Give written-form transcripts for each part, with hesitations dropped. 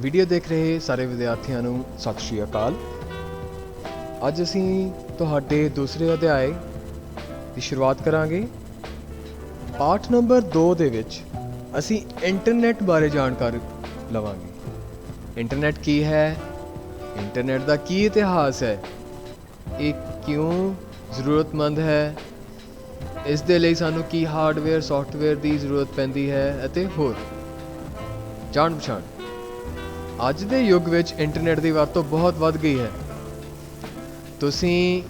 Video ਦੇਖ ਰਹੇ ਸਾਰੇ ਵਿਦਿਆਰਥੀਆਂ ਨੂੰ ਸਤਿ ਸ਼੍ਰੀ ਅਕਾਲ। ਅੱਜ ਅਸੀਂ ਤੁਹਾਡੇ ਦੂਸਰੇ ਅਧਿਆਏ ਦੀ ਸ਼ੁਰੂਆਤ ਕਰਾਂਗੇ। ਪਾਠ ਨੰਬਰ 2 ਦੇ ਵਿੱਚ ਅਸੀਂ ਇੰਟਰਨੈਟ ਬਾਰੇ ਜਾਣਕਾਰੀ ਲਵਾਂਗੇ। ਇੰਟਰਨੈਟ ਕੀ ਹੈ, ਇੰਟਰਨੈਟ ਦਾ ਕੀ ਇਤਿਹਾਸ ਹੈ, ਇਹ ਕਿਉਂ ਜ਼ਰੂਰਤਮੰਦ ਹੈ, ਇਸ ਦੇ ਲਈ ਸਾਨੂੰ ਕੀ ਹਾਰਡਵੇਅਰ ਸੌਫਟਵੇਅਰ ਦੀ ਜ਼ਰੂਰਤ ਪੈਂਦੀ ਹੈ ਅਤੇ ਹੋਰ ਜਾਣ ਪਛਾਣ। ਅੱਜ ਦੇ ਯੁੱਗ ਵਿੱਚ ਇੰਟਰਨੈਟ ਦੀ ਵਰਤੋਂ ਬਹੁਤ ਵੱਧ ਗਈ ਹੈ। ਤੁਸੀਂ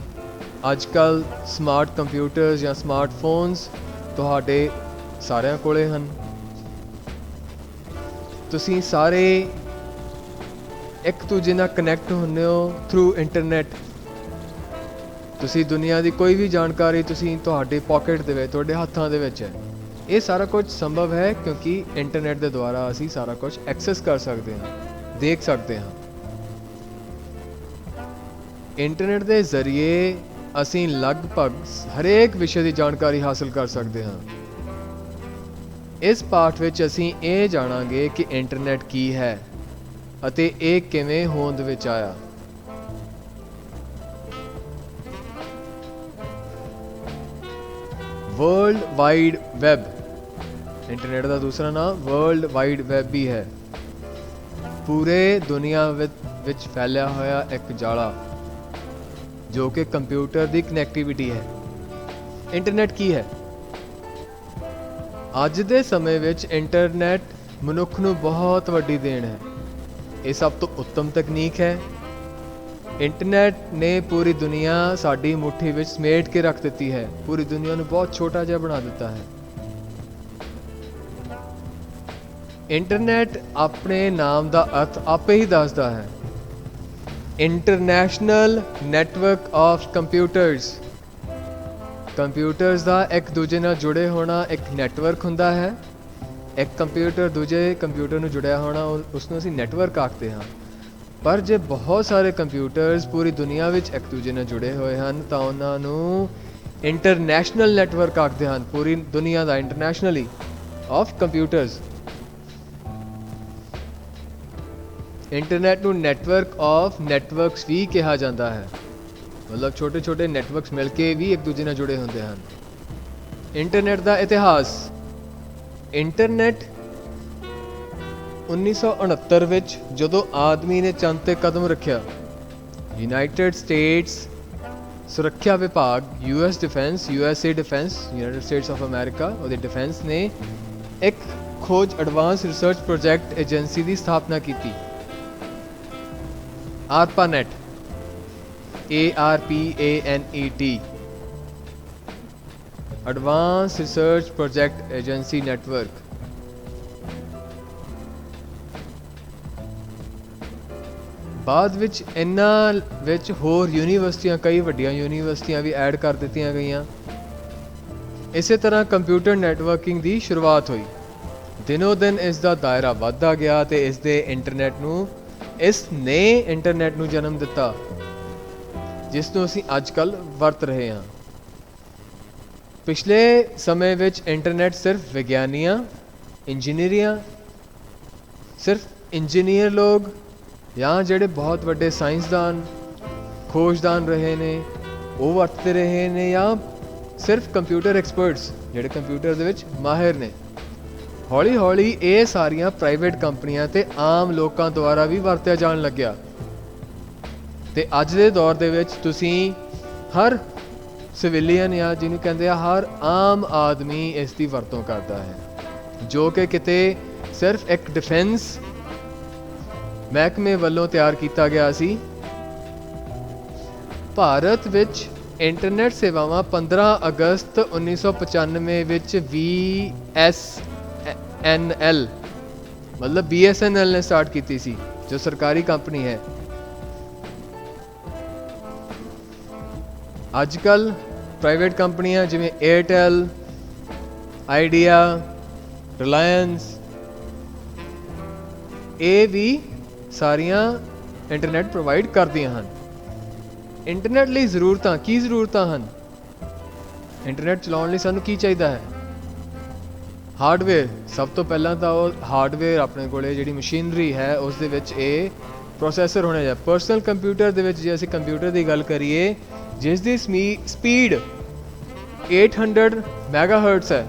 ਅੱਜ ਕੱਲ੍ਹ ਸਮਾਰਟ ਕੰਪਿਊਟਰਸ ਜਾਂ ਸਮਾਰਟਫੋਨਸ ਤੁਹਾਡੇ ਸਾਰਿਆਂ ਕੋਲੇ ਹਨ। ਤੁਸੀਂ ਸਾਰੇ ਇੱਕ ਦੂਜੇ ਨਾਲ ਕਨੈਕਟ ਹੁੰਦੇ ਹੋ ਥਰੂ ਇੰਟਰਨੈਟ। ਤੁਸੀਂ ਦੁਨੀਆ ਦੀ ਕੋਈ ਵੀ ਜਾਣਕਾਰੀ ਤੁਸੀਂ ਤੁਹਾਡੇ ਪਾਕਟ ਦੇ ਵਿੱਚ, ਤੁਹਾਡੇ ਹੱਥਾਂ ਦੇ ਵਿੱਚ ਹੈ। ਇਹ ਸਾਰਾ ਕੁਝ ਸੰਭਵ ਹੈ ਕਿਉਂਕਿ ਇੰਟਰਨੈਟ ਦੇ ਦੁਆਰਾ ਅਸੀਂ ਸਾਰਾ ਕੁਝ ਐਕਸੈਸ ਕਰ ਸਕਦੇ ਹਾਂ, ਦੇਖ ਸਕਦੇ ਹਾਂ। ਇੰਟਰਨੈਟ ਦੇ ਜ਼ਰੀਏ ਅਸੀਂ ਲਗਭਗ ਹਰੇਕ ਵਿਸ਼ੇ ਦੀ ਜਾਣਕਾਰੀ ਹਾਸਲ ਕਰ ਸਕਦੇ ਹਾਂ। ਇਸ ਪਾਠ ਵਿੱਚ ਅਸੀਂ ਇਹ ਜਾਣਾਂਗੇ ਕਿ ਇੰਟਰਨੈਟ ਕੀ ਹੈ ਅਤੇ ਇਹ ਕਿਵੇਂ ਹੋਂਦ ਵਿੱਚ ਆਇਆ। ਵਰਲਡ ਵਾਈਡ ਵੈਬ, ਇੰਟਰਨੈਟ ਦਾ ਦੂਸਰਾ ਨਾਮ ਵਰਲਡ ਵਾਈਡ ਵੈਬ ਵੀ ਹੈ। ਪੂਰੇ ਦੁਨੀਆ ਵਿੱਚ ਫੈਲਿਆ ਹੋਇਆ ਇੱਕ ਜਾਲਾ ਜੋ ਕਿ ਕੰਪਿਊਟਰ ਦੀ ਕਨੈਕਟੀਵਿਟੀ ਹੈ। ਇੰਟਰਨੈਟ ਕੀ ਹੈ? ਅੱਜ ਦੇ ਸਮੇਂ ਵਿੱਚ ਇੰਟਰਨੈਟ ਮਨੁੱਖ ਨੂੰ ਬਹੁਤ ਵੱਡੀ ਦੇਣ ਹੈ। ਇਹ ਸਭ ਤੋਂ ਉੱਤਮ ਤਕਨੀਕ ਹੈ। ਇੰਟਰਨੈਟ ਨੇ ਪੂਰੀ ਦੁਨੀਆ ਸਾਡੀ ਮੁੱਠੀ ਵਿੱਚ ਸਮੇਟ ਕੇ ਰੱਖ ਦਿੱਤੀ ਹੈ। ਪੂਰੀ ਦੁਨੀਆ ਨੂੰ ਬਹੁਤ ਛੋਟਾ ਜਿਹਾ ਬਣਾ ਦਿੱਤਾ ਹੈ। ਇੰਟਰਨੈਟ ਆਪਣੇ ਨਾਮ ਦਾ ਅਰਥ ਆਪੇ ਹੀ ਦੱਸਦਾ ਹੈ। International network of computers. Computers ਦਾ ਇੱਕ ਦੂਜੇ ਨਾਲ ਜੁੜੇ ਹੋਣਾ ਇੱਕ ਨੈਟਵਰਕ ਹੁੰਦਾ ਹੈ। ਇੱਕ ਕੰਪਿਊਟਰ ਦੂਜੇ ਕੰਪਿਊਟਰ ਨੂੰ ਜੁੜਿਆ ਹੋਣਾ, ਉਸ ਨੂੰ ਅਸੀਂ ਨੈਟਵਰਕ ਆਖਦੇ ਹਾਂ। ਪਰ ਜੇ ਬਹੁਤ ਸਾਰੇ ਕੰਪਿਊਟਰਸ ਪੂਰੀ ਦੁਨੀਆ ਵਿੱਚ ਇੱਕ ਦੂਜੇ ਨਾਲ ਜੁੜੇ ਹੋਏ ਹਨ ਤਾਂ ਉਹਨਾਂ ਨੂੰ ਇੰਟਰਨੈਸ਼ਨਲ ਨੈਟਵਰਕ ਆਖਦੇ ਹਨ। ਪੂਰੀ ਦੁਨੀਆ ਦਾ ਇੰਟਰਨੈਸ਼ਨਲੀ ਆਫ ਕੰਪਿਊਟਰਸ। ਇੰਟਰਨੈਟ ਨੂੰ ਨੈਟਵਰਕ ਆਫ ਨੈਟਵਰਕਸ ਵੀ ਕਿਹਾ ਜਾਂਦਾ ਹੈ। ਮਤਲਬ ਛੋਟੇ ਛੋਟੇ ਨੈਟਵਰਕਸ ਮਿਲ ਕੇ ਵੀ ਇੱਕ ਦੂਜੇ ਨਾਲ ਜੁੜੇ ਹੁੰਦੇ ਹਨ। ਇੰਟਰਨੈਟ ਦਾ ਇਤਿਹਾਸ। ਇੰਟਰਨੈਟ 1969 ਵਿੱਚ ਜਦੋਂ ਆਦਮੀ ਨੇ ਚੰਦ ਤੇ ਕਦਮ ਰੱਖਿਆ, ਯੂਨਾਈਟਿਡ ਸਟੇਟਸ ਸੁਰੱਖਿਆ ਵਿਭਾਗ, US defence, USA defence, United States of America, ਉਹਦੇ ਡਿਫੈਂਸ ਨੇ ਇੱਕ ਖੋਜ ਐਡਵਾਂਸ ਰਿਸਰਚ ਪ੍ਰੋਜੈਕਟ ਏਜੰਸੀ ਦੀ ਸਥਾਪਨਾ ਕੀਤੀ। ARPANET, ARPANET, advance research project agency network. ਬਾਅਦ ਵਿੱਚ ਇਹਨਾਂ ਵਿੱਚ ਹੋਰ ਯੂਨੀਵਰਸਿਟੀਆਂ, ਕਈ ਵੱਡੀਆਂ ਯੂਨੀਵਰਸਿਟੀਆਂ ਵੀ ਐਡ ਕਰ ਦਿੱਤੀਆਂ ਗਈਆਂ। ਇਸੇ ਤਰ੍ਹਾਂ ਕੰਪਿਊਟਰ ਨੈਟਵਰਕਿੰਗ ਦੀ ਸ਼ੁਰੂਆਤ ਹੋਈ। ਦਿਨੋ ਦਿਨ ਇਸ ਦਾ ਦਾਇਰਾ ਵੱਧਦਾ ਗਿਆ ਤੇ ਇਸ ਨੇ ਇੰਟਰਨੈਟ ਨੂੰ ਜਨਮ ਦਿੱਤਾ, ਜਿਸ ਨੂੰ ਅਸੀਂ ਅੱਜ ਕੱਲ੍ਹ ਵਰਤ ਰਹੇ ਹਾਂ। ਪਿਛਲੇ ਸਮੇਂ ਵਿੱਚ ਇੰਟਰਨੈਟ ਸਿਰਫ ਵਿਗਿਆਨੀਆਂ, ਸਿਰਫ ਇੰਜੀਨੀਅਰ ਲੋਕ ਜਾਂ ਜਿਹੜੇ ਬਹੁਤ ਵੱਡੇ ਸਾਇੰਸਦਾਨ, ਖੋਜਦਾਨ ਰਹੇ ਨੇ ਉਹ ਵਰਤਦੇ ਰਹੇ ਨੇ, ਜਾਂ ਸਿਰਫ ਕੰਪਿਊਟਰ ਐਕਸਪਰਟਸ ਜਿਹੜੇ ਕੰਪਿਊਟਰ ਦੇ ਵਿੱਚ ਮਾਹਿਰ ਨੇ। ਹੌਲੀ ਹੌਲੀ ਇਹ ਸਾਰੀਆਂ ਪ੍ਰਾਈਵੇਟ ਕੰਪਨੀਆਂ ਤੇ ਆਮ ਲੋਕਾਂ ਦੁਆਰਾ ਵੀ ਵਰਤਿਆ ਜਾਣ ਲੱਗਿਆ। ਤੇ ਅੱਜ ਦੇ ਦੌਰ ਦੇ ਵਿੱਚ ਤੁਸੀਂ ਹਰ ਸਿਵਿਲੀਅਨ ਜਾਂ ਜਿਹਨੂੰ ਕਹਿੰਦੇ ਆ ਹਰ ਆਮ ਆਦਮੀ ਇਸ ਦੀ ਵਰਤੋਂ ਕਰਦਾ ਹੈ, ਜੋ ਕਿ ਕਿਤੇ ਸਿਰਫ ਇੱਕ ਡਿਫੈਂਸ ਮਹਿਕਮੇ ਵੱਲੋਂ ਤਿਆਰ ਕੀਤਾ ਗਿਆ ਸੀ। ਭਾਰਤ ਵਿੱਚ ਇੰਟਰਨੈਟ ਸੇਵਾਵਾਂ 15 ਅਗਸਤ 1995 ਵਿੱਚ BSNL ਮਤਲਬ BSNL ਨੇ ਸਟਾਰਟ ਕੀਤੀ ਸੀ, ਜੋ ਸਰਕਾਰੀ ਕੰਪਨੀ ਹੈ। ਅੱਜ ਕੱਲ੍ਹ ਪ੍ਰਾਈਵੇਟ ਕੰਪਨੀਆਂ ਜਿਵੇਂ ਏਅਰਟੈਲ, ਆਈਡੀਆ, ਰਿਲਾਇੰਸ, ਇਹ ਵੀ ਸਾਰੀਆਂ ਇੰਟਰਨੈਟ ਪ੍ਰੋਵਾਈਡ ਕਰਦੀਆਂ ਹਨ। ਇੰਟਰਨੈਟ ਲਈ ਕੀ ਜ਼ਰੂਰਤਾਂ ਹਨ? ਇੰਟਰਨੈਟ ਚਲਾਉਣ ਲਈ ਸਾਨੂੰ ਕੀ ਚਾਹੀਦਾ ਹੈ? ਹਾਰਡਵੇਅਰ, ਸਭ ਤੋਂ ਪਹਿਲਾਂ ਤਾਂ ਉਹ ਹਾਰਡਵੇਅਰ ਆਪਣੇ ਕੋਲੇ ਜਿਹੜੀ ਮਸ਼ੀਨਰੀ ਹੈ ਉਸ ਦੇ ਵਿੱਚ ਇਹ ਪ੍ਰੋਸੈਸਰ ਹੋਣਾ ਚਾਹੀਦਾ। ਪਰਸਨਲ ਕੰਪਿਊਟਰ ਦੇ ਵਿੱਚ ਜੇ ਅਸੀਂ ਕੰਪਿਊਟਰ ਦੀ ਗੱਲ ਕਰੀਏ ਜਿਸ ਦੀ ਸਪੀਡ 800 ਮੈਗਾਹਰਟਜ਼ ਹੈ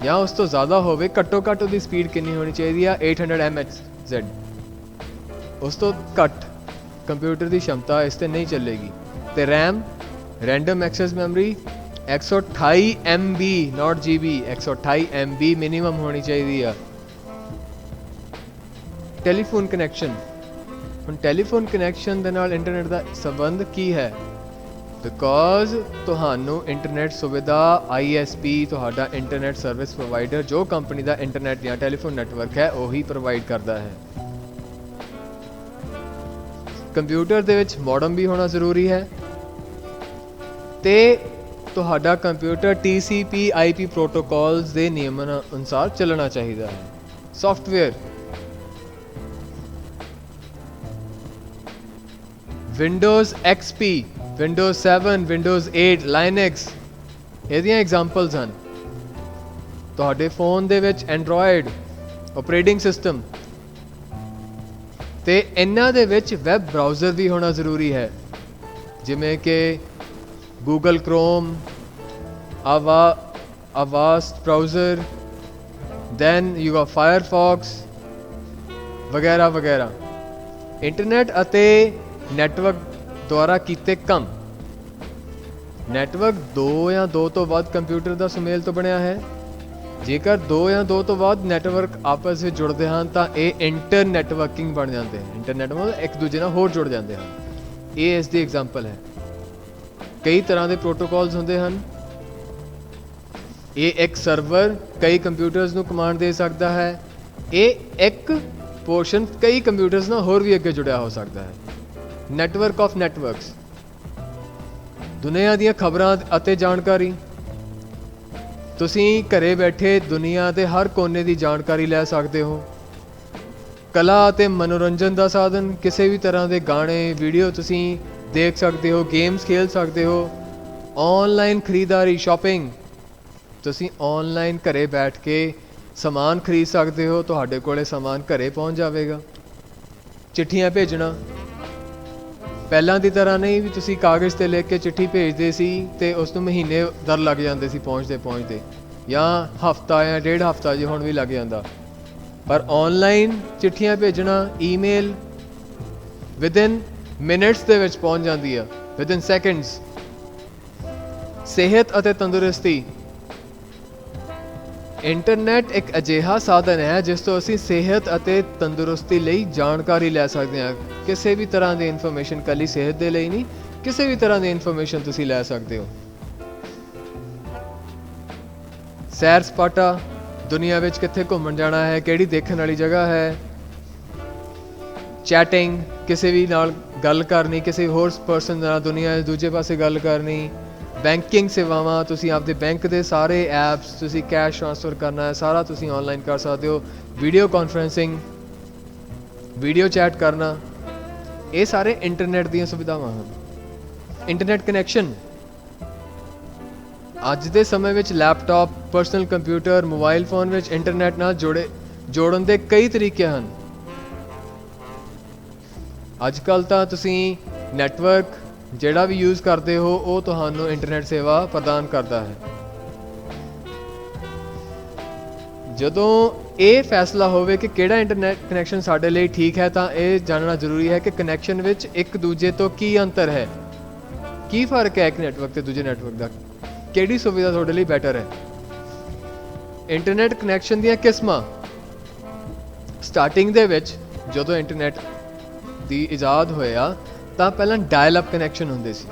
ਜਾਂ ਉਸ ਤੋਂ ਜ਼ਿਆਦਾ ਹੋਵੇ, ਘੱਟੋ ਘੱਟ ਉਹਦੀ ਸਪੀਡ ਕਿੰਨੀ ਹੋਣੀ ਚਾਹੀਦੀ ਆ 800 MHz। ਉਸ ਤੋਂ ਘੱਟ ਕੰਪਿਊਟਰ ਦੀ क्षमता ਇਸ ਤੇ ਨਹੀਂ ਚੱਲੇਗੀ। ਤੇ RAM, random access memory 128 MB not GB, 128 MB minimum ਹੋਣੀ ਚਾਹੀਦੀ ਆ। ਟੈਲੀਫੋਨ ਕਨੈਕਸ਼ਨ, ਹੁਣ ਟੈਲੀਫੋਨ ਕਨੈਕਸ਼ਨ ਦੇ ਨਾਲ ਇੰਟਰਨੈਟ ਦਾ ਸੰਬੰਧ ਕੀ ਹੈ? ਬਿਕੋਜ਼ ਤੁਹਾਨੂੰ ਇੰਟਰਨੈਟ ਸੁਵਿਧਾ ISP ਤੁਹਾਡਾ ਇੰਟਰਨੈਟ ਸਰਵਿਸ ਪ੍ਰੋਵਾਈਡਰ ਜੋ ਕੰਪਨੀ ਦਾ ਇੰਟਰਨੈਟ ਜਾਂ ਟੈਲੀਫੋਨ ਨੈਟਵਰਕ ਹੈ ਉਹੀ ਪ੍ਰੋਵਾਈਡ ਕਰਦਾ ਹੈ। ਕੰਪਿਊਟਰ ਦੇ ਵਿੱਚ ਮੋਡਮ ਵੀ ਹੋਣਾ ਜ਼ਰੂਰੀ ਹੈ ਤੇ ਤੁਹਾਡਾ ਕੰਪਿਊਟਰ TCP/IP ਪ੍ਰੋਟੋਕੋਲਸ ਦੇ ਨਿਯਮਾਂ ਅਨੁਸਾਰ ਚੱਲਣਾ ਚਾਹੀਦਾ ਹੈ। Software, Windows XP, Windows 7, Windows 8, Linux ਇਹਦੀਆਂ ਐਗਜ਼ਾਮਪਲਸ ਹਨ। ਤੁਹਾਡੇ ਫੋਨ ਦੇ ਵਿੱਚ Android ਆਪਰੇਟਿੰਗ ਸਿਸਟਮ ਤੇ ਇਹਨਾਂ ਦੇ ਵਿੱਚ ਵੈਬ ਬਰਾਊਜ਼ਰ ਵੀ ਹੋਣਾ ਜ਼ਰੂਰੀ ਹੈ, ਜਿਵੇਂ ਕਿ Google Chrome, Avast browser, then you got Firefox ਵਗੈਰਾ ਵਗੈਰਾ। ਇੰਟਰਨੈਟ ਅਤੇ ਨੈਟਵਰਕ ਦੁਆਰਾ ਕੀਤੇ ਕੰਮ, ਨੈਟਵਰਕ 2 ਜਾਂ 2 ਤੋਂ ਵੱਧ ਕੰਪਿਊਟਰ ਦਾ ਸੁਮੇਲ ਤੋਂ ਬਣਿਆ ਹੈ। ਜੇਕਰ 2 ਜਾਂ 2 ਤੋਂ ਵੱਧ ਨੈਟਵਰਕ ਆਪਸ ਵਿੱਚ ਜੁੜਦੇ ਹਨ ਤਾਂ ਇਹ ਇੰਟਰ ਨੈਟਵਰਕਿੰਗ ਬਣ ਜਾਂਦੇ ਹਨ। ਇੰਟਰਨੈਟ ਮਤਲਬ ਇੱਕ ਦੂਜੇ ਨਾਲ ਹੋਰ ਜੁੜ ਜਾਂਦੇ ਹਨ। ਇਹ ਇਸ ਦੀ ਐਗਜ਼ਾਮਪਲ ਹੈ। ਕਈ ਤਰ੍ਹਾਂ ਦੇ ਪ੍ਰੋਟੋਕੋਲਸ ਹੁੰਦੇ ਹਨ। ਇਹ ਇੱਕ ਸਰਵਰ ਕਈ ਕੰਪਿਊਟਰਸ ਨੂੰ ਕਮਾਂਡ ਦੇ ਸਕਦਾ ਹੈ। ਇਹ ਇੱਕ ਪੋਰਸ਼ਨ ਕਈ ਕੰਪਿਊਟਰਸ ਨਾਲ ਹੋਰ ਵੀ ਅੱਗੇ ਜੁੜਿਆ ਹੋ ਸਕਦਾ ਹੈ। ਨੈਟਵਰਕ ਆਫ ਨੈਟਵਰਕਸ, ਦੁਨੀਆ ਦੀਆਂ ਖਬਰਾਂ ਅਤੇ ਜਾਣਕਾਰੀ, ਤੁਸੀਂ ਘਰੇ ਬੈਠੇ ਦੁਨੀਆ ਦੇ ਹਰ ਕੋਨੇ ਦੀ ਜਾਣਕਾਰੀ ਲੈ ਸਕਦੇ ਹੋ। ਕਲਾ ਅਤੇ ਮਨੋਰੰਜਨ ਦਾ ਸਾਧਨ, ਕਿਸੇ ਵੀ ਤਰ੍ਹਾਂ ਦੇ ਗਾਣੇ ਵੀਡੀਓ ਤੁਸੀਂ ਦੇਖ ਸਕਦੇ ਹੋ, ਗੇਮਸ ਖੇਲ ਸਕਦੇ ਹੋ। ਆਨਲਾਈਨ ਖਰੀਦਦਾਰੀ ਸ਼ਾਪਿੰਗ, ਤੁਸੀਂ ਆਨਲਾਈਨ ਘਰੇ ਬੈਠ ਕੇ ਸਮਾਨ ਖਰੀਦ ਸਕਦੇ ਹੋ, ਤੁਹਾਡੇ ਕੋਲੇ ਸਮਾਨ ਘਰੇ ਪਹੁੰਚ ਜਾਵੇਗਾ। ਚਿੱਠੀਆਂ ਭੇਜਣਾ, ਪਹਿਲਾਂ ਦੀ ਤਰ੍ਹਾਂ ਨਹੀਂ ਵੀ ਤੁਸੀਂ ਕਾਗਜ਼ 'ਤੇ ਲਿਖ ਕੇ ਚਿੱਠੀ ਭੇਜਦੇ ਸੀ ਅਤੇ ਉਸ ਨੂੰ ਮਹੀਨੇ ਦਰ ਲੱਗ ਜਾਂਦੇ ਸੀ ਪਹੁੰਚਦੇ ਜਾਂ ਹਫ਼ਤਾ ਜਾਂ 1.5 ਹਫ਼ਤਾ ਜੇ ਹੁਣ ਵੀ ਲੱਗ ਜਾਂਦਾ। ਪਰ ਆਨਲਾਈਨ ਚਿੱਠੀਆਂ ਭੇਜਣਾ, ਈਮੇਲ ਵਿਦਿਨ ਮਿੰਟਸ ਦੇ ਵਿੱਚ ਪਹੁੰਚ ਜਾਂਦੀ ਆ, ਵਿਦਿਨ ਸੈਕਿੰਡਸ। ਸਿਹਤ ਅਤੇ ਤੰਦਰੁਸਤੀ, ਇੰਟਰਨੈਟ ਇੱਕ ਅਜਿਹਾ ਸਾਧਨ ਹੈ ਜਿਸ ਤੋਂ ਅਸੀਂ ਸਿਹਤ ਅਤੇ ਤੰਦਰੁਸਤੀ ਲਈ ਜਾਣਕਾਰੀ ਲੈ ਸਕਦੇ ਹਾਂ। ਕਿਸੇ ਵੀ ਤਰ੍ਹਾਂ ਦੀ ਇਨਫੋਰਮੇਸ਼ਨ, ਇਕੱਲੀ ਸਿਹਤ ਦੇ ਲਈ ਨਹੀਂ, ਕਿਸੇ ਵੀ ਤਰ੍ਹਾਂ ਦੀ ਇਨਫੋਰਮੇਸ਼ਨ ਤੁਸੀਂ ਲੈ ਸਕਦੇ ਹੋ। ਸੈਰ ਸਪਾਟਾ, ਦੁਨੀਆ ਵਿੱਚ ਕਿੱਥੇ ਘੁੰਮਣ ਜਾਣਾ ਹੈ, ਕਿਹੜੀ ਦੇਖਣ ਵਾਲੀ ਜਗ੍ਹਾ ਹੈ। ਚੈਟਿੰਗ, ਕਿਸੇ ਵੀ ਨਾਲ ਗੱਲ ਕਰਨੀ, ਕਿਸੇ ਹੋਰ ਪਰਸਨ ਨਾਲ ਦੁਨੀਆ ਦੇ ਦੂਜੇ ਪਾਸੇ ਗੱਲ ਕਰਨੀ। ਬੈਂਕਿੰਗ ਸੇਵਾਵਾਂ, ਤੁਸੀਂ ਆਪਦੇ ਬੈਂਕ ਦੇ ਸਾਰੇ ਐਪਸ, ਤੁਸੀਂ ਕੈਸ਼ ਟ੍ਰਾਂਸਫਰ ਕਰਨਾ ਹੈ, ਸਾਰਾ ਤੁਸੀਂ ਆਨਲਾਈਨ ਕਰ ਸਕਦੇ ਹੋ। ਵੀਡੀਓ ਕਾਨਫਰੰਸਿੰਗ, ਵੀਡੀਓ ਚੈਟ ਕਰਨਾ, ਇਹ ਸਾਰੇ ਇੰਟਰਨੈਟ ਦੀਆਂ ਸੁਵਿਧਾਵਾਂ ਹਨ। ਇੰਟਰਨੈਟ ਕਨੈਕਸ਼ਨ, ਅੱਜ ਦੇ ਸਮੇਂ ਵਿੱਚ laptop, personal computer, mobile phone ਵਿੱਚ ਇੰਟਰਨੈਟ ਨਾਲ ਜੋੜਨ ਦੇ ਕਈ ਤਰੀਕੇ ਹਨ। ਅੱਜ ਕੱਲ੍ਹ ਤਾਂ ਤੁਸੀਂ ਨੈਟਵਰਕ ਜਿਹੜਾ ਵੀ ਯੂਜ਼ ਕਰਦੇ ਹੋ ਉਹ ਤੁਹਾਨੂੰ ਇੰਟਰਨੈਟ ਸੇਵਾ ਪ੍ਰਦਾਨ ਕਰਦਾ ਹੈ। ਜਦੋਂ ਇਹ ਫੈਸਲਾ ਹੋਵੇ ਕਿ ਕਿਹੜਾ ਇੰਟਰਨੈਟ ਕਨੈਕਸ਼ਨ ਸਾਡੇ ਲਈ ਠੀਕ ਹੈ ਤਾਂ ਇਹ ਜਾਣਨਾ ਜ਼ਰੂਰੀ ਹੈ ਕਿ ਕਨੈਕਸ਼ਨ ਵਿੱਚ ਇੱਕ ਦੂਜੇ ਤੋਂ ਕੀ ਅੰਤਰ ਹੈ, ਕੀ ਫਰਕ ਹੈ ਇੱਕ ਨੈਟਵਰਕ ਤੇ ਦੂਜੇ ਨੈਟਵਰਕ ਦਾ, ਕਿਹੜੀ ਸੁਵਿਧਾ ਤੁਹਾਡੇ ਲਈ ਬੈਟਰ ਹੈ। ਇੰਟਰਨੈਟ ਕਨੈਕਸ਼ਨ ਦੀਆਂ ਕਿਸਮਾਂ, ਸਟਾਰਟਿੰਗ ਦੇ ਵਿੱਚ ਜਦੋਂ ਇੰਟਰਨੈਟ ਦੀ ਇਜਾਦ ਹੋਇਆ ਤਾਂ ਪਹਿਲਾਂ ਡਾਇਲ ਅਪ ਕਨੈਕਸ਼ਨ ਹੁੰਦੇ ਸੀ।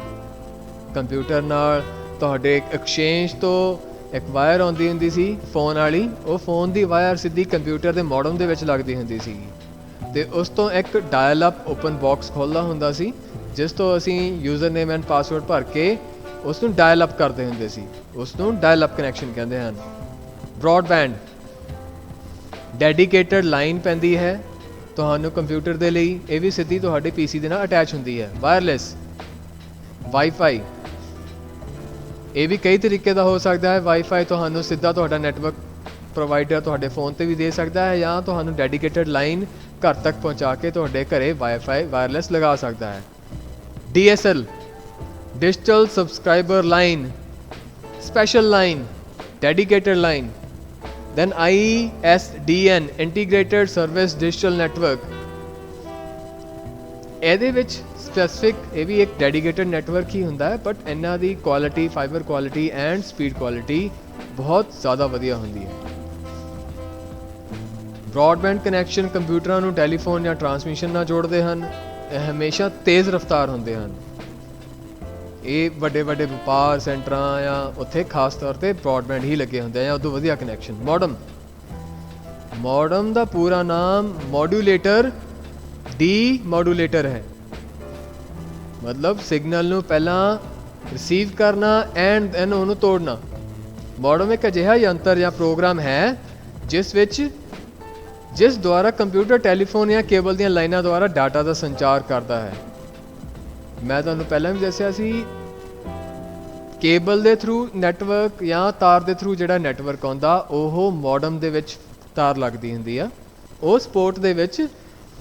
ਕੰਪਿਊਟਰ ਨਾਲ ਤੁਹਾਡੇ ਐਕਸਚੇਂਜ ਤੋਂ ਇੱਕ ਵਾਇਰ ਆਉਂਦੀ ਹੁੰਦੀ ਸੀ ਫੋਨ ਵਾਲੀ, ਉਹ ਫੋਨ ਦੀ ਵਾਇਰ ਸਿੱਧੀ ਕੰਪਿਊਟਰ ਦੇ ਮੋਡਮ ਦੇ ਵਿੱਚ ਲੱਗਦੀ ਹੁੰਦੀ ਸੀਗੀ ਅਤੇ ਉਸ ਤੋਂ ਇੱਕ ਡਾਇਲ ਅਪ ਓਪਨ ਬਾਕਸ ਖੋਲ੍ਹਦਾ ਹੁੰਦਾ ਸੀ ਜਿਸ ਤੋਂ ਅਸੀਂ ਯੂਜ਼ਰ ਨੇਮ ਐਂਡ ਪਾਸਵਰਡ ਭਰ ਕੇ ਉਸ ਨੂੰ ਡਾਇਲ ਅਪ ਕਰਦੇ ਹੁੰਦੇ ਸੀ। ਉਸ ਨੂੰ ਡਾਇਲ ਅਪ ਕਨੈਕਸ਼ਨ ਕਹਿੰਦੇ ਹਨ। ਬ੍ਰੌਡਬੈਂਡ, ਡੈਡੀਕੇਟਡ ਲਾਈਨ ਪੈਂਦੀ ਹੈ ਤੁਹਾਨੂੰ ਕੰਪਿਊਟਰ ਦੇ ਲਈ, ਇਹ ਵੀ ਸਿੱਧੀ ਤੁਹਾਡੇ PC ਦੇ ਨਾਲ ਅਟੈਚ ਹੁੰਦੀ ਹੈ। ਵਾਇਰਲੈਸ, ਵਾਈਫਾਈ, ये भी कई तरीके का हो सकता है। वाईफाई तुहानू सीधा तुहाडा नैटवर्क प्रोवाइडर तुहाडे फोन ते भी दे सकता है, या तुहानू डेडिकेटेड लाइन घर तक पहुँचा के तुहाडे घरे वाईफाई वायरलैस लगा सकता है। DSL digital subscriber line, special line, dedicated line. Then ISDN integrated service digital network. ਇਹਦੇ ਵਿੱਚ स्पैसिफिक ये भी एक डेडिकेटेड नैटवर्क ही ਹੁੰਦਾ है, बट ਇਹਨਾਂ ਦੀ quality, fibre quality and speed quality बहुत ज़्यादा ਵਧੀਆ ਹੁੰਦੀ है। ब्रॉडबैंड कनैक्शन कंप्यूटਰਾਂ ਨੂੰ ਟੈਲੀਫੋਨ ਜਾਂ ਟਰਾਂਸਮਿਸ਼ਨ ਨਾਲ ਜੋੜਦੇ ਹਨ। ਇਹ ਹਮੇਸ਼ਾ ਤੇਜ਼ ਰਫ਼ਤਾਰ ਹੁੰਦੇ ਹਨ। ਇਹ ਵੱਡੇ ਵੱਡੇ ਵਪਾਰ ਸੈਂਟਰਾਂ ਜਾਂ ਉੱਥੇ ਖਾਸ ਤੌਰ ਤੇ ਬ੍ਰੌਡਬੈਂਡ ਹੀ ਲੱਗੇ ਹੁੰਦੇ ਆ ਜਾਂ ਉਦੋਂ ਵਧੀਆ ਕਨੈਕਸ਼ਨ। ਮੋਡਮ ਦਾ ਪੂਰਾ ਨਾਮ ਮੋਡੂਲੇਟਰ ਡੀ-ਮੋਡੂਲੇਟਰ ਹੈ। मतलब सिग्नल ਨੂੰ ਪਹਿਲਾਂ ਰਿਸੀਵ ਕਰਨਾ ਐਂਡ ਦੈਨ ਉਹਨੂੰ ਤੋੜਨਾ। ਮੋਡਮ ਇੱਕ ਅਜਿਹਾ ਯੰਤਰ ਜਾਂ ਪ੍ਰੋਗਰਾਮ ਹੈ ਜਿਸ ਦੁਆਰਾ ਕੰਪਿਊਟਰ ਟੈਲੀਫੋਨ ਜਾਂ ਕੇਬਲ ਦੀਆਂ ਲਾਈਨਾਂ ਦੁਆਰਾ ਡਾਟਾ ਦਾ ਸੰਚਾਰ ਕਰਦਾ ਹੈ। ਮੈਂ ਤੁਹਾਨੂੰ ਪਹਿਲਾਂ ਵੀ ਦੱਸਿਆ ਸੀ, ਕੇਬਲ ਦੇ ਥਰੂ ਨੈਟਵਰਕ ਜਾਂ ਤਾਰ ਦੇ ਥਰੂ ਜਿਹੜਾ ਨੈਟਵਰਕ ਆਉਂਦਾ ਉਹ ਮੋਡਮ ਦੇ ਵਿੱਚ ਤਾਰ ਲੱਗਦੀ ਹੁੰਦੀ ਆ ਉਸ ਪੋਰਟ ਦੇ ਵਿੱਚ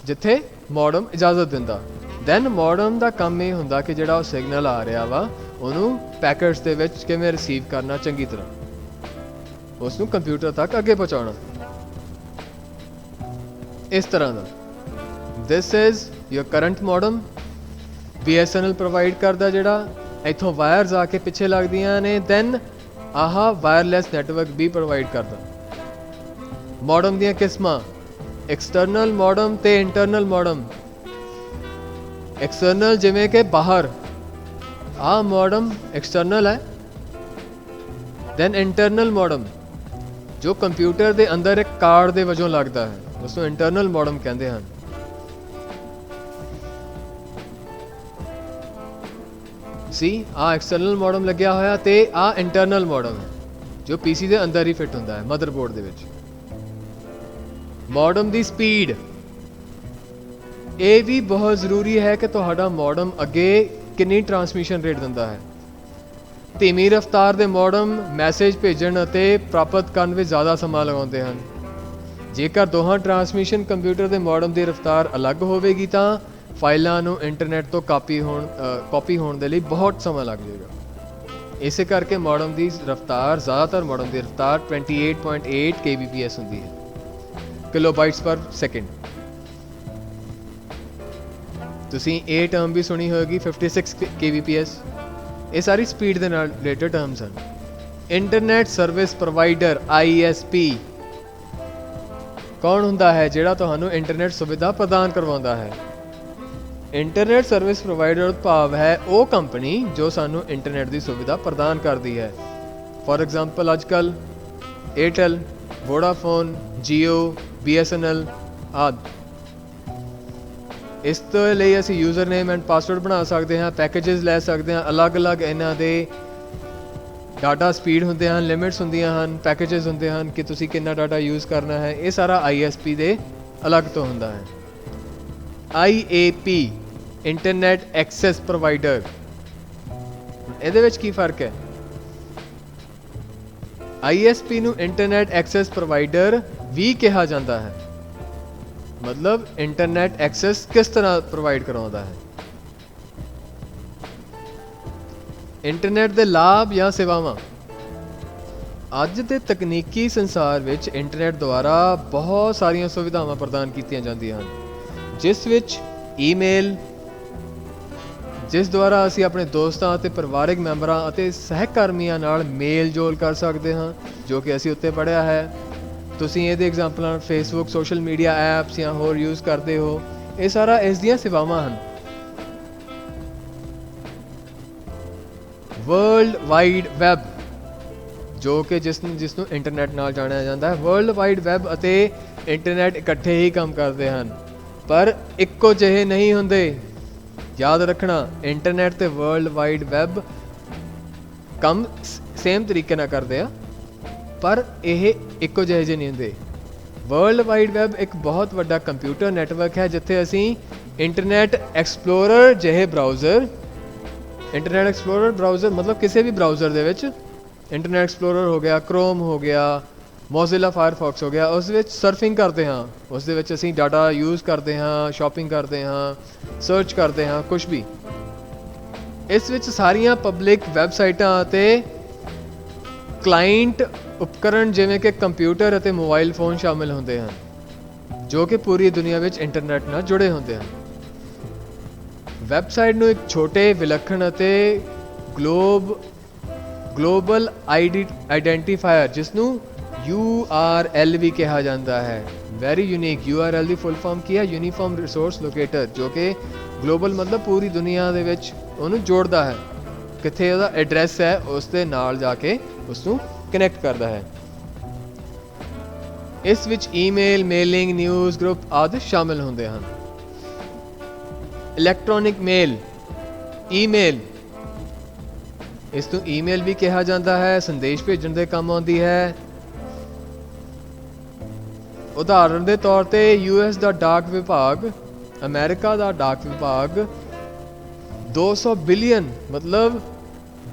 ਜਿੱਥੇ ਮੋਡਮ ਇਜਾਜ਼ਤ ਦਿੰਦਾ। ਦੈਨ ਮੋਡਮ ਦਾ ਕੰਮ ਇਹ ਹੁੰਦਾ ਕਿ ਜਿਹੜਾ ਉਹ ਸਿਗਨਲ ਆ ਰਿਹਾ ਵਾ ਉਹਨੂੰ ਪੈਕਟਸ ਦੇ ਵਿੱਚ ਕਿਵੇਂ ਰਿਸੀਵ ਕਰਨਾ, ਚੰਗੀ ਤਰ੍ਹਾਂ ਉਸ ਨੂੰ ਕੰਪਿਊਟਰ ਤੱਕ ਅੱਗੇ ਪਹੁੰਚਾਉਣਾ, ਇਸ ਤਰ੍ਹਾਂ ਦਾ। This is your current modem. BSNL provide ਕਰਦਾ, ਜਿਹੜਾ ਇੱਥੋਂ ਵਾਇਰਸ ਆ ਕੇ ਪਿੱਛੇ ਲੱਗਦੀਆਂ ਨੇ। ਦੈਨ ਆਹ ਵਾਇਰਲੈਸ ਨੈਟਵਰਕ ਵੀ ਪ੍ਰੋਵਾਈਡ ਕਰਦਾ। ਮੋਡਮ ਦੀਆਂ ਕਿਸਮਾਂ ਐਕਸਟਰਨਲ ਮੋਡਮ ਤੇ ਇੰਟਰਨਲ ਮੋਡਮ। एक्सटर्नल जिमें के बाहर आ मॉडम एक्सटर्नल है। दैन इंटरनल मॉडम जो कंप्यूटर के अंदर एक कार्ड के वजों लगता है उसको इंटरनल मॉडम कहते हैं। सी आ एक्सटर्नल मॉडम लग्या होया ते आ इंटरनल मॉडम है जो PC के अंदर ही फिट होता है मदरबोर्ड के विच। मॉडम की स्पीड ਇਹ ਵੀ ਬਹੁਤ ਜ਼ਰੂਰੀ ਹੈ ਕਿ ਤੁਹਾਡਾ ਮੋਡਮ ਅੱਗੇ ਕਿੰਨੀ ਟਰਾਂਸਮਿਸ਼ਨ ਰੇਟ ਦਿੰਦਾ ਹੈ। ਧੀਮੀ ਰਫ਼ਤਾਰ ਦੇ ਮੋਡਮ ਮੈਸੇਜ ਭੇਜਣ ਅਤੇ ਪ੍ਰਾਪਤ ਕਰਨ ਵਿੱਚ ਜ਼ਿਆਦਾ ਸਮਾਂ ਲਗਾਉਂਦੇ ਹਨ। ਜੇਕਰ ਦੋਹਾਂ ਟਰਾਂਸਮਿਸ਼ਨ ਕੰਪਿਊਟਰ ਦੇ ਮੋਡਮ ਦੀ ਰਫ਼ਤਾਰ ਅਲੱਗ ਹੋਵੇਗੀ ਤਾਂ ਫਾਈਲਾਂ ਨੂੰ ਇੰਟਰਨੈਟ ਤੋਂ ਕਾਪੀ ਹੋਣ ਦੇ ਲਈ ਬਹੁਤ ਸਮਾਂ ਲੱਗ ਜਾਏਗਾ। ਇਸੇ ਕਰਕੇ ਮੋਡਮ ਦੀ ਰਫ਼ਤਾਰ, ਜ਼ਿਆਦਾਤਰ ਮੋਡਮ ਦੀ ਰਫ਼ਤਾਰ 28.8 kbps ਹੁੰਦੀ ਹੈ, ਕਿਲੋਬਾਈਟਸ ਪਰ ਸੈਕਿੰਡ। ਤੁਸੀਂ ਇਹ ਟਰਮ ਵੀ ਸੁਣੀ ਹੋਏਗੀ 56 kbps। ਇਹ ਸਾਰੀ ਸਪੀਡ ਦੇ ਨਾਲ ਰਿਲੇਟਡ ਟਰਮਸ ਹਨ। ਇੰਟਰਨੈਟ ਸਰਵਿਸ ਪ੍ਰੋਵਾਈਡਰ ISP ਕੌਣ ਹੁੰਦਾ ਹੈ? ਜਿਹੜਾ ਤੁਹਾਨੂੰ ਇੰਟਰਨੈਟ ਸੁਵਿਧਾ ਪ੍ਰਦਾਨ ਕਰਵਾਉਂਦਾ ਹੈ। ਇੰਟਰਨੈਟ ਸਰਵਿਸ ਪ੍ਰੋਵਾਈਡਰ ਭਾਵ ਹੈ ਉਹ ਕੰਪਨੀ ਜੋ ਸਾਨੂੰ ਇੰਟਰਨੈਟ ਦੀ ਸੁਵਿਧਾ ਪ੍ਰਦਾਨ ਕਰਦੀ ਹੈ। ਫॉर ਐਗਜ਼ਾਮਪਲ ਅੱਜ ਕੱਲ੍ਹ ਏਅਰਟੈਲ, ਵੋਡਾਫੋਨ, ਜੀਓ, BSNL ਆਦਿ। ਇਸ ਤੋਂ ਲਈ ਅਸੀਂ ਯੂਜ਼ਰ ਨੇਮ ਐਂਡ ਪਾਸਵਰਡ ਬਣਾ ਸਕਦੇ ਹਾਂ, ਪੈਕੇਜਸ ਲੈ ਸਕਦੇ ਹਾਂ। ਅਲੱਗ-ਅਲੱਗ ਇਹਨਾਂ ਦੇ ਡਾਟਾ ਸਪੀਡ ਹੁੰਦੇ ਹਨ, ਲਿਮਿਟਸ ਹੁੰਦੀਆਂ ਹਨ, ਪੈਕੇਜਸ ਹੁੰਦੇ ਹਨ ਕਿ ਤੁਸੀਂ ਕਿੰਨਾ ਡਾਟਾ ਯੂਜ਼ ਕਰਨਾ ਹੈ। ਇਹ ਸਾਰਾ ISP ਦੇ ਅਲੱਗ ਤੋਂ ਹੁੰਦਾ ਹੈ। IAP ਇੰਟਰਨੈਟ ਐਕਸੈਸ ਪ੍ਰੋਵਾਈਡਰ, ਇਹਦੇ ਵਿੱਚ ਕੀ ਫਰਕ ਹੈ? ISP ਨੂੰ ਇੰਟਰਨੈਟ ਐਕਸੈਸ ਪ੍ਰੋਵਾਈਡਰ ਵੀ ਕਿਹਾ ਜਾਂਦਾ ਹੈ। मतलब इंटरनेट एक्सेस किस तरह प्रोवाइड करवाता है। इंटरनेट के लाभ या सेवावां। अज के तकनीकी संसार विच इंटरनेट द्वारा बहुत सारिया सुविधावां प्रदान कीतियां जांदियां हन, जिस विच ईमेल, जिस द्वारा असी अपने दोस्तां अते परिवारिक मैंबरां अते सहकर्मियां नाल मेल जोल कर सकते हाँ, जो कि असी उत्ते पढ़िया है। ਤੁਸੀਂ ਇਹਦੇ ਐਗਜ਼ਾਮਪਲਾਂ ਫੇਸਬੁੱਕ, ਸੋਸ਼ਲ ਮੀਡੀਆ ਐਪਸ ਜਾਂ ਹੋਰ ਯੂਜ਼ ਕਰਦੇ ਹੋ। ਇਹ ਸਾਰਾ ਇਸ ਦੀਆਂ ਸੇਵਾਵਾਂ ਹਨ। ਵਰਲਡ ਵਾਈਡ ਵੈਬ, ਜੋ ਕਿ ਜਿਸ ਨੂੰ ਇੰਟਰਨੈਟ ਨਾਲ ਜਾਣਿਆ ਜਾਂਦਾ ਹੈ। ਵਰਲਡ ਵਾਈਡ ਵੈਬ ਅਤੇ ਇੰਟਰਨੈਟ ਇਕੱਠੇ ਹੀ ਕੰਮ ਕਰਦੇ ਹਨ, ਪਰ ਇੱਕੋ ਜਿਹੇ ਨਹੀਂ ਹੁੰਦੇ। ਯਾਦ ਰੱਖਣਾ, ਇੰਟਰਨੈਟ ਤੇ ਵਰਲਡ ਵਾਈਡ ਵੈਬ ਕੰਮ ਸੇਮ ਤਰੀਕੇ ਨਾਲ ਕਰਦੇ ਆ, ਪਰ ਇਹ ਇੱਕੋ ਜਿਹੇ ਨਹੀਂ ਹੁੰਦੇ। ਵਰਲਡ ਵਾਈਡ ਵੈਬ ਇੱਕ ਬਹੁਤ ਵੱਡਾ ਕੰਪਿਊਟਰ ਨੈਟਵਰਕ ਹੈ ਜਿੱਥੇ ਅਸੀਂ ਇੰਟਰਨੈਟ ਐਕਸਪਲੋਰਰ ਜਿਹੇ ਬਰਾਊਜ਼ਰ, ਇੰਟਰਨੈਟ ਐਕਸਪਲੋਰਰ ਬਰਾਊਜ਼ਰ ਮਤਲਬ ਕਿਸੇ ਵੀ ਬਰਾਊਜ਼ਰ ਦੇ ਵਿੱਚ ਇੰਟਰਨੈਟ ਐਕਸਪਲੋਰਰ ਹੋ ਗਿਆ, ਕ੍ਰੋਮ ਹੋ ਗਿਆ, ਮੋਜ਼ਿਲਾ ਫਾਇਰਫੌਕਸ ਹੋ ਗਿਆ, ਉਸ ਵਿੱਚ ਸਰਫਿੰਗ ਕਰਦੇ ਹਾਂ, ਉਸ ਦੇ ਵਿੱਚ ਅਸੀਂ ਡਾਟਾ ਯੂਜ਼ ਕਰਦੇ ਹਾਂ, ਸ਼ਾਪਿੰਗ ਕਰਦੇ ਹਾਂ, ਸਰਚ ਕਰਦੇ ਹਾਂ, ਕੁਛ ਵੀ। ਇਸ ਵਿੱਚ ਸਾਰੀਆਂ ਪਬਲਿਕ ਵੈਬਸਾਈਟਾਂ ਅਤੇ ਕਲਾਇੰਟ ਉਪਕਰਨ ਜਿਵੇਂ ਕਿ ਕੰਪਿਊਟਰ ਅਤੇ ਮੋਬਾਈਲ ਫੋਨ ਸ਼ਾਮਿਲ ਹੁੰਦੇ ਹਨ, ਜੋ ਕਿ ਪੂਰੀ ਦੁਨੀਆ ਵਿੱਚ ਇੰਟਰਨੈਟ ਨਾਲ ਜੁੜੇ ਹੁੰਦੇ ਹਨ। ਵੈਬਸਾਈਟ ਨੂੰ ਇੱਕ ਛੋਟੇ, ਵਿਲੱਖਣ ਅਤੇ ਗਲੋਬਲ ਆਈਡੈਂਟੀਫਾਇਰ ਜਿਸ ਨੂੰ URL ਵੀ ਕਿਹਾ ਜਾਂਦਾ ਹੈ, ਵੈਰੀ ਯੂਨੀਕ। URL ਦੀ ਫੁੱਲ ਫਾਰਮ ਕੀ ਹੈ? ਯੂਨੀਫਾਰਮ ਰਿਸੋਰਸ ਲੋਕੇਟਰ, ਜੋ ਕਿ ਗਲੋਬਲ ਮਤਲਬ ਪੂਰੀ ਦੁਨੀਆ ਦੇ ਵਿੱਚ ਉਹਨੂੰ ਜੋੜਦਾ ਹੈ, ਕਿੱਥੇ ਉਹਦਾ ਐਡਰੈਸ ਹੈ ਉਸ ਦੇ ਨਾਲ ਜਾ ਕੇ ਉਸ ਨੂੰ ਕਨੈਕਟ ਕਰਦਾ ਹੈ। ਇਸ ਵਿੱਚ ਈਮੇਲ, ਮੇਲਿੰਗ, ਨਿਊਜ਼ ਗਰੁੱਪ ਆਦਿ ਸ਼ਾਮਿਲ ਹੁੰਦੇ ਹਨ। ਇਲੈਕਟ੍ਰੋਨਿਕ ਮੇਲ, ਈਮੇਲ, ਇਸ ਨੂੰ ਈਮੇਲ ਵੀ ਕਿਹਾ ਜਾਂਦਾ ਹੈ, ਸੰਦੇਸ਼ ਭੇਜਣ ਦੇ ਕੰਮ ਆਉਂਦੀ ਹੈ। ਉਦਾਹਰਨ ਦੇ ਤੌਰ ਤੇ US ਦਾ ਡਾਕ ਵਿਭਾਗ, ਅਮਰੀਕਾ ਦਾ ਡਾਕ ਵਿਭਾਗ 200 ਬਿਲੀਅਨ ਮਤਲਬ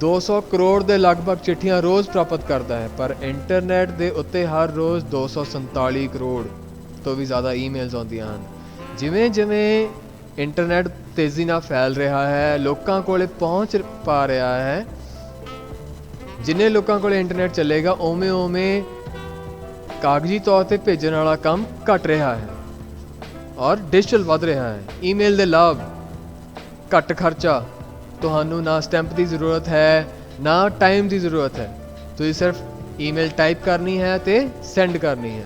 200 ਕਰੋੜ ਦੇ ਲਗਭਗ ਚਿੱਠੀਆਂ ਰੋਜ਼ ਪ੍ਰਾਪਤ ਕਰਦਾ ਹੈ, ਪਰ ਇੰਟਰਨੈਟ ਦੇ ਉੱਤੇ ਹਰ ਰੋਜ਼ 247 ਕਰੋੜ ਤੋਂ ਵੀ ਜ਼ਿਆਦਾ ਈਮੇਲਸ ਆਉਂਦੀਆਂ ਹਨ। ਜਿਵੇਂ ਜਿਵੇਂ ਇੰਟਰਨੈਟ ਤੇਜ਼ੀ ਨਾਲ ਫੈਲ ਰਿਹਾ ਹੈ, ਲੋਕਾਂ ਕੋਲੇ ਪਹੁੰਚ ਪਾ ਰਿਹਾ ਹੈ, ਜਿੰਨੇ ਲੋਕਾਂ ਕੋਲੇ ਇੰਟਰਨੈਟ ਚੱਲੇਗਾ ਉਵੇਂ ਉਵੇਂ ਕਾਗਜ਼ੀ ਤੌਰ ਤੇ ਭੇਜਣ ਵਾਲਾ ਕੰਮ ਘਟ ਰਿਹਾ ਹੈ ਔਰ ਡਿਜੀਟਲ ਵੱਧ ਰਿਹਾ ਹੈ। ਈਮੇਲ ਦੇ ਲਾਭ: ਘੱਟ ਖਰਚਾ, ਤੁਹਾਨੂੰ ਨਾ ਸਟੈਂਪ ਦੀ ਜ਼ਰੂਰਤ ਹੈ, ਨਾ ਟਾਈਮ ਦੀ ਜ਼ਰੂਰਤ ਹੈ, ਤੁਸੀਂ ਸਿਰਫ ਈਮੇਲ ਟਾਈਪ ਕਰਨੀ ਹੈ ਤੇ ਸੈਂਡ ਕਰਨੀ ਹੈ।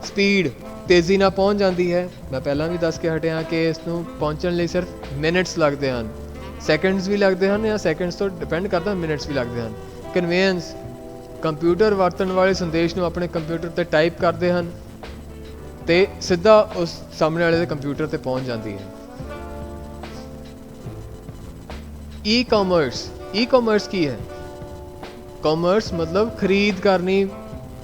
ਸਪੀਡ, ਤੇਜ਼ੀ ਨਾਲ ਪਹੁੰਚ ਜਾਂਦੀ ਹੈ। ਮੈਂ ਪਹਿਲਾਂ ਵੀ ਦੱਸ ਕੇ ਹਟਿਆ ਕਿ ਇਸ ਨੂੰ ਪਹੁੰਚਣ ਲਈ ਸਿਰਫ ਮਿੰਟਸ ਲੱਗਦੇ ਹਨ, ਸੈਕਿੰਡਸ ਵੀ ਲੱਗਦੇ ਹਨ ਜਾਂ ਸੈਕਿੰਡਸ ਤੋਂ ਡਿਪੈਂਡ ਕਰਦਾ, ਮਿੰਟਸ ਵੀ ਲੱਗਦੇ ਹਨ। ਕਨਵੀਨੀਅੰਸ, ਕੰਪਿਊਟਰ ਵਰਤਣ ਵਾਲੇ ਸੰਦੇਸ਼ ਨੂੰ ਆਪਣੇ ਕੰਪਿਊਟਰ ਤੇ ਟਾਈਪ ਕਰਦੇ ਹਨ ਤੇ ਸਿੱਧਾ ਉਸ ਸਾਹਮਣੇ ਵਾਲੇ ਦੇ ਕੰਪਿਊਟਰ ਤੇ ਪਹੁੰਚ ਜਾਂਦੀ ਹੈ। ਈ-ਕਾਮਰਸ, ਈ-ਕਾਮਰਸ ਕੀ ਹੈ? ਕਾਮਰਸ ਮਤਲਬ ਖਰੀਦ ਕਰਨੀ,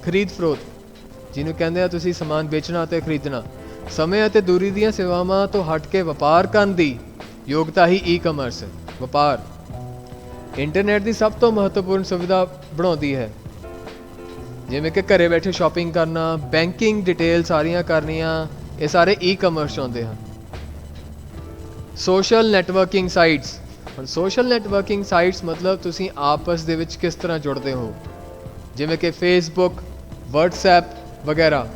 ਖਰੀਦ ਫਰੋਖਤ, ਜਿਹਨੂੰ ਕਹਿੰਦੇ ਆ ਤੁਸੀਂ ਸਮਾਨ ਵੇਚਣਾ ਅਤੇ ਖਰੀਦਣਾ। ਸਮੇਂ ਅਤੇ ਦੂਰੀ ਦੀਆਂ ਸੇਵਾਵਾਂ ਤੋਂ ਹਟ ਕੇ ਵਪਾਰ ਕਰਨ ਦੀ ਯੋਗਤਾ ਹੀ ਈ-ਕਾਮਰਸ ਹੈ। ਵਪਾਰ ਇੰਟਰਨੈਟ ਦੀ ਸਭ ਤੋਂ ਮਹੱਤਵਪੂਰਨ ਸੁਵਿਧਾ ਬਣਾਉਂਦੀ ਹੈ, ਜਿਵੇਂ ਕਿ ਘਰੇ ਬੈਠੇ ਸ਼ਾਪਿੰਗ ਕਰਨਾ, ਬੈਂਕਿੰਗ ਡਿਟੇਲ ਸਾਰੀਆਂ ਕਰਨੀਆਂ, ਇਹ ਸਾਰੇ ਈ-ਕਾਮਰਸ ਆਉਂਦੇ ਹਨ। ਸੋਸ਼ਲ ਨੈਟਵਰਕਿੰਗ ਸਾਈਟਸ, ਹੁਣ ਸੋਸ਼ਲ ਨੈਟਵਰਕਿੰਗ ਸਾਈਟਸ ਮਤਲਬ ਤੁਸੀਂ ਆਪਸ ਦੇ ਵਿੱਚ ਕਿਸ ਤਰ੍ਹਾਂ ਜੁੜਦੇ ਹੋ, ਜਿਵੇਂ ਕਿ ਫੇਸਬੁੱਕ, ਵਟਸਐਪ ਵਗੈਰਾ,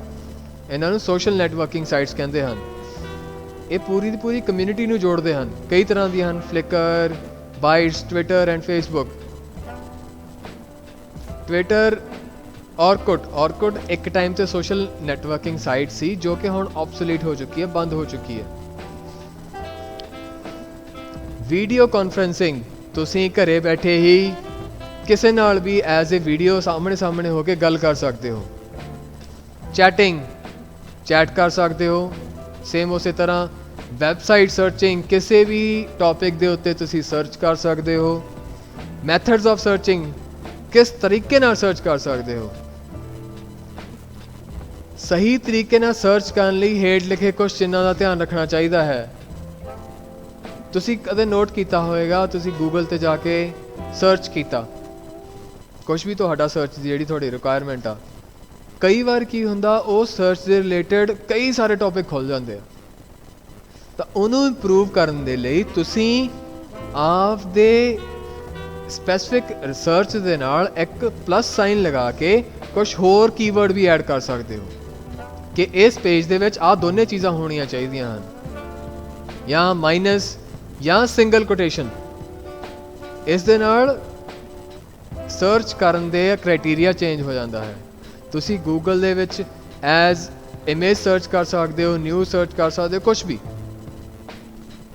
ਇਹਨਾਂ ਨੂੰ ਸੋਸ਼ਲ ਨੈਟਵਰਕਿੰਗ ਸਾਈਟਸ ਕਹਿੰਦੇ ਹਨ। ਇਹ ਪੂਰੀ ਦੀ ਪੂਰੀ ਕਮਿਊਨਿਟੀ ਨੂੰ ਜੋੜਦੇ ਹਨ, ਕਈ ਤਰ੍ਹਾਂ ਦੀਆਂ ਹਨ, Flickr, bytes, Twitter and Facebook. Twitter, Orkut ਇੱਕ ਟਾਈਮ ਤੇ ਸੋਸ਼ਲ ਨੈਟਵਰਕਿੰਗ ਸਾਈਟ ਸੀ ਜੋ ਕਿ ਹੁਣ ਆਬਸੋਲੀਟ ਹੋ ਚੁੱਕੀ ਹੈ, ਬੰਦ ਹੋ ਚੁੱਕੀ ਹੈ। ਵੀਡੀਓ ਕਾਨਫਰੰਸਿੰਗ, ਤੁਸੀਂ ਘਰੇ ਬੈਠੇ ਹੀ ਕਿਸੇ ਨਾਲ ਵੀ ਐਜ਼ ਏ ਵੀਡੀਓ ਸਾਹਮਣੇ ਸਾਹਮਣੇ ਹੋ ਕੇ ਗੱਲ ਕਰ ਸਕਦੇ ਹੋ। ਚੈਟਿੰਗ, ਚੈਟ ਕਰ ਸਕਦੇ ਹੋ। ਸੇਮ ਉਸੇ ਤਰ੍ਹਾਂ ਵੈਬਸਾਈਟ ਸਰਚਿੰਗ, ਕਿਸੇ ਵੀ ਟੌਪਿਕ ਦੇ ਉੱਤੇ ਤੁਸੀਂ ਸਰਚ ਕਰ ਸਕਦੇ ਹੋ। ਮੈਥਡਸ ਆਫ ਸਰਚਿੰਗ, ਕਿਸ ਤਰੀਕੇ ਨਾਲ ਸਰਚ ਕਰ ਸਕਦੇ ਹੋ। ਸਹੀ ਤਰੀਕੇ ਨਾਲ ਸਰਚ ਕਰਨ ਲਈ ਹੇਠ ਲਿਖੇ ਕੁਝ ਚਿੰਨ੍ਹਾਂ ਦਾ ਧਿਆਨ ਰੱਖਣਾ ਚਾਹੀਦਾ ਹੈ। ਤੁਸੀਂ ਕਦੇ ਨੋਟ ਕੀਤਾ ਹੋਵੇਗਾ, ਤੁਸੀਂ ਗੂਗਲ ਤੇ ਜਾ ਕੇ ਸਰਚ ਕੀਤਾ ਕੁਛ ਵੀ, ਤੁਹਾਡਾ ਸਰਚ ਦੀ ਜਿਹੜੀ ਤੁਹਾਡੀ ਰਿਕੁਆਇਰਮੈਂਟ ਆ, ਕਈ ਵਾਰ ਕੀ ਹੁੰਦਾ ਉਹ ਸਰਚ ਦੇ ਰਿਲੇਟਡ ਕਈ ਸਾਰੇ ਟੌਪਿਕ ਖੁੱਲ੍ਹ ਜਾਂਦੇ ਆ। ਤਾਂ ਉਹਨੂੰ ਇੰਪਰੂਵ ਕਰਨ ਦੇ ਲਈ ਤੁਸੀਂ ਆਪ ਦੇ ਸਪੈਸੀਫਿਕ ਰਿਸਰਚ ਦੇ ਨਾਲ ਇੱਕ ਪਲੱਸ ਸਾਈਨ ਲਗਾ ਕੇ ਕੁਛ ਹੋਰ ਕੀਵਰਡ ਵੀ ਐਡ ਕਰ ਸਕਦੇ ਹੋ ਕਿ ਇਸ ਪੇਜ ਦੇ ਵਿੱਚ ਆਹ ਦੋਨੇ ਚੀਜ਼ਾਂ ਹੋਣੀਆਂ ਚਾਹੀਦੀਆਂ ਹਨ, ਜਾਂ ਮਾਈਨਸ ਜਾਂ ਸਿੰਗਲ ਕੋਟੇਸ਼ਨ। ਇਸ ਦੇ ਨਾਲ ਸਰਚ ਕਰਨ ਦੇ ਕ੍ਰਾਈਟੀਰੀਆ ਚੇਂਜ ਹੋ ਜਾਂਦਾ ਹੈ। ਤੁਸੀਂ ਗੂਗਲ ਦੇ ਵਿੱਚ ਐਜ਼ ਇਮੇਜ ਸਰਚ ਕਰ ਸਕਦੇ ਹੋ, ਨਿਊਜ਼ ਸਰਚ ਕਰ ਸਕਦੇ ਹੋ, ਕੁਛ ਵੀ।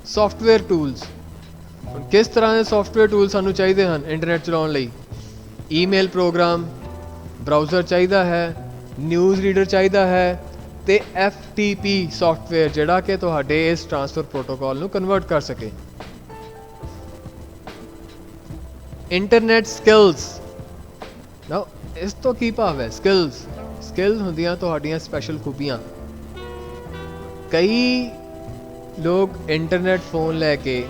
ਸੌਫਟਵੇਅਰ ਟੂਲਸ, ਹੁਣ ਕਿਸ ਤਰ੍ਹਾਂ ਦੇ ਸੌਫਟਵੇਅਰ ਟੂਲ ਸਾਨੂੰ ਚਾਹੀਦੇ ਹਨ ਇੰਟਰਨੈਟ ਚਲਾਉਣ ਲਈ? ਈਮੇਲ ਪ੍ਰੋਗਰਾਮ, ਬਰਾਊਜ਼ਰ ਚਾਹੀਦਾ ਹੈ, ਨਿਊਜ਼ ਰੀਡਰ ਚਾਹੀਦਾ ਹੈ ਤੇ FTP ਸੌਫਟਵੇਅਰ ਜਿਹੜਾ ਕਿ ਤੁਹਾਡੇ ਇਸ ਟ੍ਰਾਂਸਫਰ ਪ੍ਰੋਟੋਕਾਲ ਨੂੰ ਕਨਵਰਟ ਕਰ ਸਕੇ। ਇੰਟਰਨੈਟ ਸਕਿੱਲਸ, ਨਾ ਇਸ ਤੋਂ ਕੀ ਭਾਵ ਹੈ? ਸਕਿੱਲ ਹੁੰਦੀਆਂ ਤੁਹਾਡੀਆਂ ਸਪੈਸ਼ਲ ਖੂਬੀਆਂ। ਕਈ ਲੋਕ ਇੰਟਰਨੈਟ ਫੋਨ ਲੈ ਕੇ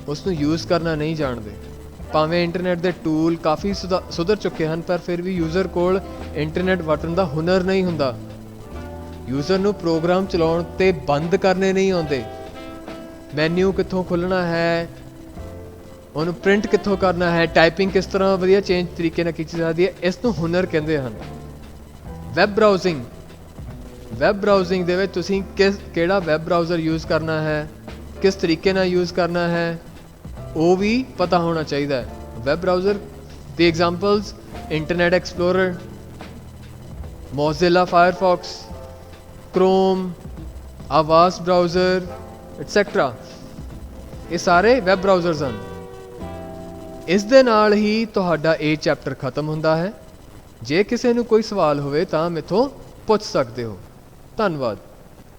ਉਸ ਨੂੰ ਯੂਜ਼ ਕਰਨਾ ਨਹੀਂ ਜਾਣਦੇ। ਭਾਵੇਂ ਇੰਟਰਨੈਟ ਦੇ ਟੂਲ ਕਾਫੀ ਸੁਧਰ ਚੁੱਕੇ ਹਨ, ਪਰ ਫਿਰ ਵੀ ਯੂਜ਼ਰ ਕੋਲ ਇੰਟਰਨੈਟ ਵਰਤਣ ਦਾ ਹੁਨਰ ਨਹੀਂ ਹੁੰਦਾ। ਯੂਜ਼ਰ ਨੂੰ ਪ੍ਰੋਗਰਾਮ ਚਲਾਉਣ ਤੇ ਬੰਦ ਕਰਨੇ ਨਹੀਂ ਆਉਂਦੇ। ਮੈਨਿਊ ਕਿੱਥੋਂ ਖੋਲ੍ਹਣਾ ਹੈ, ਉਹਨੂੰ ਪ੍ਰਿੰਟ ਕਿੱਥੋਂ ਕਰਨਾ ਹੈ, ਟਾਈਪਿੰਗ ਕਿਸ ਤਰ੍ਹਾਂ ਵਧੀਆ ਚੇਂਜ ਤਰੀਕੇ ਨਾਲ ਕੀਤੀ ਜਾਂਦੀ ਹੈ, ਇਸ ਨੂੰ ਹੁਨਰ ਕਹਿੰਦੇ ਹਨ। ਵੈਬ ਬਰਾਊਜ਼ਿੰਗ ਦੇ ਵਿੱਚ ਤੁਸੀਂ ਕਿਹੜਾ ਵੈਬ ਬਰਾਊਜ਼ਰ ਯੂਜ਼ ਕਰਨਾ ਹੈ, ਕਿਸ ਤਰੀਕੇ ਨਾਲ ਯੂਜ਼ ਕਰਨਾ ਹੈ, ਉਹ ਵੀ ਪਤਾ ਹੋਣਾ ਚਾਹੀਦਾ ਹੈ। ਵੈਬ ਬਰਾਊਜ਼ਰ ਦੀ examples internet explorer, Mozilla Firefox, chrome, ਆਵਾਜ਼ ਬਰਾਊਜ਼ਰ ਐਟਸੈਟਰਾ, ਇਹ ਸਾਰੇ ਵੈਬ ਬਰਾਊਜ਼ਰਸ ਹਨ। ਇਸ ਦੇ ਨਾਲ ਹੀ ਤੁਹਾਡਾ ਇਹ ਚੈਪਟਰ ਖਤਮ ਹੁੰਦਾ ਹੈ। ਜੇ ਕਿਸੇ ਨੂੰ ਕੋਈ ਸਵਾਲ ਹੋਵੇ ਤਾਂ ਮੈਥੋਂ ਪੁੱਛ ਸਕਦੇ ਹੋ। ਧੰਨਵਾਦ।